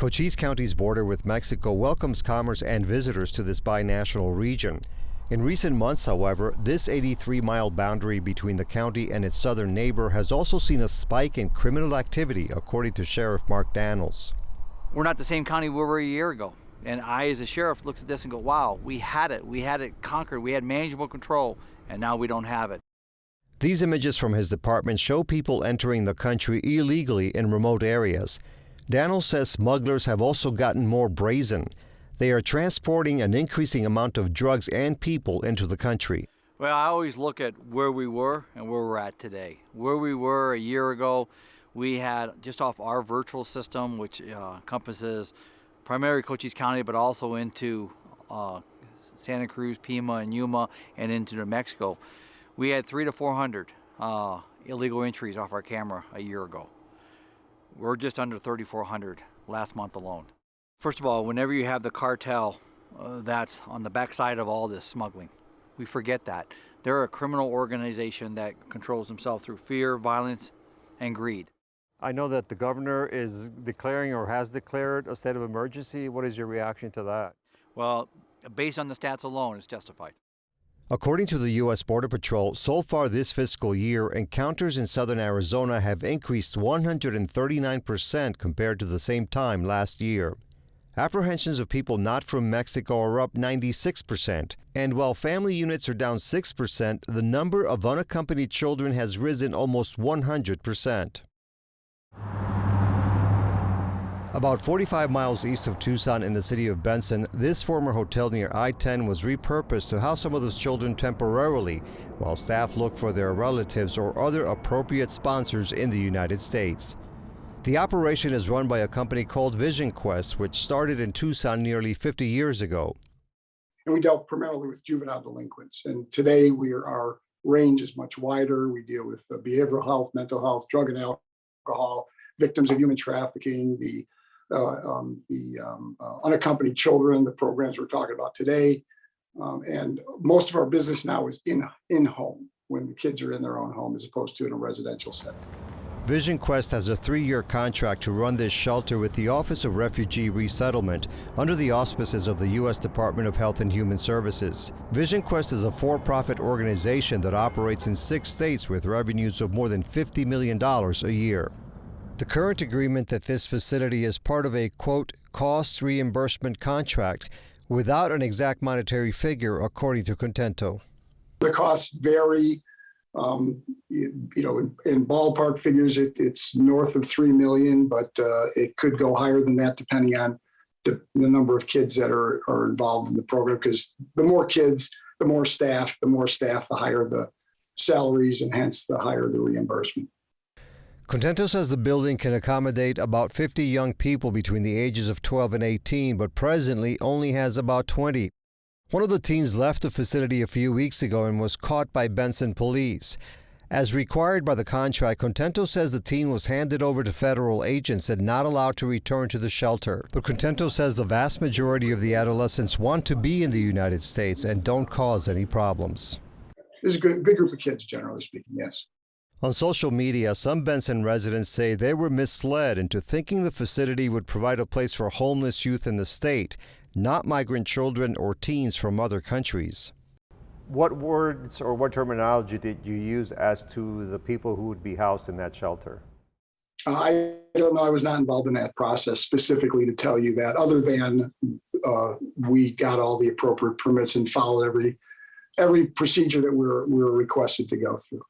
Cochise County's border with Mexico welcomes commerce and visitors to this binational region. In recent months, however, this 83-mile boundary between the county and its southern neighbor has also seen a spike in criminal activity, according to Sheriff Mark Daniels. We're not the same county we were a year ago. And I, as a sheriff, looks at this and go, wow, we had it conquered, we had manageable control, and now we don't have it. These images from his department show people entering the country illegally in remote areas. Daniels says smugglers have also gotten more brazen. They are transporting an increasing amount of drugs and people into the country. Well, I always look at where we were and where we're at today. Where we were a year ago, we had, just off our virtual system, which encompasses primarily Cochise County, but also into Santa Cruz, Pima, and Yuma, and into New Mexico. We had 300 to 400 illegal entries off our camera a year ago. We're just under 3,400 last month alone. First of all, whenever you have the cartel that's on the backside of all this smuggling, we forget that. They're a criminal organization that controls themselves through fear, violence, and greed. I know that the governor is declaring or has declared a state of emergency. What is your reaction to that? Well, based on the stats alone, it's justified. According to the U.S. Border Patrol, so far this fiscal year, encounters in southern Arizona have increased 139% compared to the same time last year. Apprehensions of people not from Mexico are up 96%, and while family units are down 6%, the number of unaccompanied children has risen almost 100%. About 45 miles east of Tucson in the city of Benson, this former hotel near I-10 was repurposed to house some of those children temporarily, while staff look for their relatives or other appropriate sponsors in the United States. The operation is run by a company called Vision Quest, which started in Tucson nearly 50 years ago. And we dealt primarily with juvenile delinquents. And today our range is much wider. We deal with behavioral health, mental health, drug and alcohol, victims of human trafficking, the unaccompanied children, the programs we're talking about today. And most of our business now is in home, when the kids are in their own home as opposed to in a residential setting. Vision Quest has a 3-year contract to run this shelter with the Office of Refugee Resettlement under the auspices of the U.S. Department of Health and Human Services. Vision Quest is a for-profit organization that operates in 6 states with revenues of more than $50 million a year. The current agreement that this facility is part of a, quote, cost reimbursement contract without an exact monetary figure, according to Contento. The costs vary. In ballpark figures, it's north of $3 million, but it could go higher than that depending on the number of kids that are involved in the program. Because the more kids, the more staff, the higher the salaries, and hence the higher the reimbursement. Contento says the building can accommodate about 50 young people between the ages of 12 and 18, but presently only has about 20. One of the teens left the facility a few weeks ago and was caught by Benson police. As required by the contract, Contento says the teen was handed over to federal agents and not allowed to return to the shelter. But Contento says the vast majority of the adolescents want to be in the United States and don't cause any problems. This is a good group of kids, generally speaking, yes. On social media, some Benson residents say they were misled into thinking the facility would provide a place for homeless youth in the state, not migrant children or teens from other countries. What words or what terminology did you use as to the people who would be housed in that shelter? I don't know. I was not involved in that process specifically to tell you that, other than we got all the appropriate permits and followed every procedure that we were requested to go through.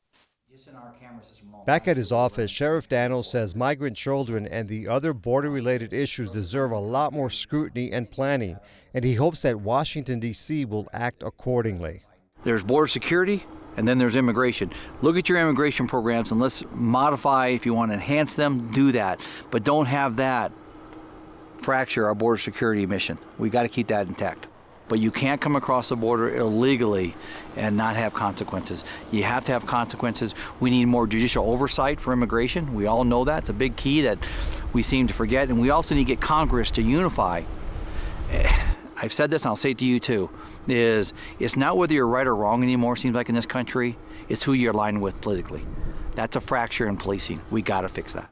Back at his office, Sheriff Daniels says migrant children and the other border-related issues deserve a lot more scrutiny and planning, and he hopes that Washington, D.C. will act accordingly. There's border security, and then there's immigration. Look at your immigration programs and let's modify. If you want to enhance them, do that. But don't have that fracture our border security mission. We got to keep that intact. But you can't come across the border illegally and not have consequences. You have to have consequences. We need more judicial oversight for immigration. We all know that. It's a big key that we seem to forget. And we also need to get Congress to unify. I've said this, and I'll say it to you too, is it's not whether you're right or wrong anymore, seems like in this country. It's who you're aligned with politically. That's a fracture in policing. We got to fix that.